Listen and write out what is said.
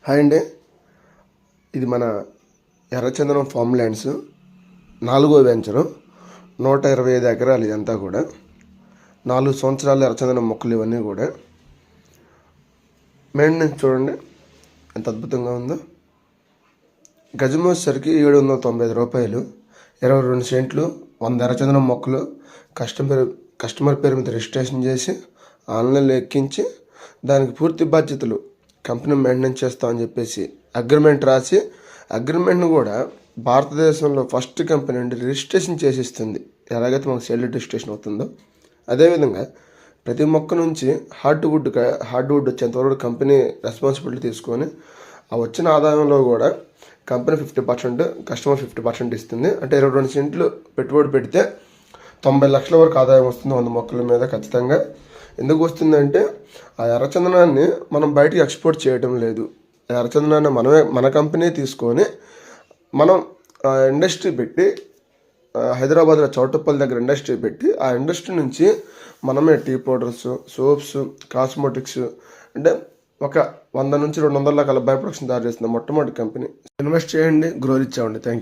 Hi అండి. ఇది మన ఎర్రచందనం ఫామ్ ల్యాండ్స్ 4వ వెంచరు. 125 ఎకరాలు ఇదంతా కూడా. 4 సంవత్సరాల ఎర్రచందనం మొక్కలు ఇవన్నీ కూడా. మెయింటెనెన్స్ చూడండి ఎంత అద్భుతంగా ఉందో. గజం వచ్చేసరికి 795 రూపాయలు. 22 సెంట్లు, 100 ఎర్రచందనం మొక్కలు. కస్టమర్ పేరు మీద రిజిస్ట్రేషన్ చేసి ఆన్లైన్లో ఎక్కించి దానికి పూర్తి బాధ్యతలు కంపెనీ మెయింటెనెన్స్ చేస్తామని చెప్పేసి అగ్రిమెంట్ రాసి, అగ్రిమెంట్ను కూడా భారతదేశంలో ఫస్ట్ కంపెనీ అండి రిజిస్ట్రేషన్ చేసిస్తుంది. ఎలాగైతే మనకు సేల్ రిజిస్ట్రేషన్ అవుతుందో అదేవిధంగా ప్రతి మొక్క నుంచి హార్డ్వుడ్ వచ్చేంతవరకు కంపెనీ రెస్పాన్సిబిలిటీ తీసుకొని ఆ వచ్చిన ఆదాయంలో కూడా కంపెనీ 50%, కస్టమర్ 50% ఇస్తుంది. అంటే 22 సెంట్లు పెట్టుబడి పెడితే 90 లక్షల వరకు ఆదాయం వస్తుంది 100 మొక్కల మీద ఖచ్చితంగా. ఎందుకు వస్తుందంటే ఆ ఎర్రచందనాన్ని మనం బయటికి ఎక్స్పోర్ట్ చేయడం లేదు. ఎర్రచందనాన్ని మన కంపెనీ తీసుకొని మనం ఇండస్ట్రీ పెట్టి హైదరాబాద్లో చౌటుప్పల్ దగ్గర ఇండస్ట్రీ పెట్టి ఆ ఇండస్ట్రీ నుంచి మనమే టీ పౌడర్స్, సోప్స్, కాస్మెటిక్స్ అంటే ఒక 100 నుంచి 200 రకాల బై ప్రొడక్ట్స్ తయారు చేస్తుంది మొట్టమొదటి కంపెనీ. ఇన్వెస్ట్ చేయండి, గ్రోత్ ఇచ్చామండి. Thank you.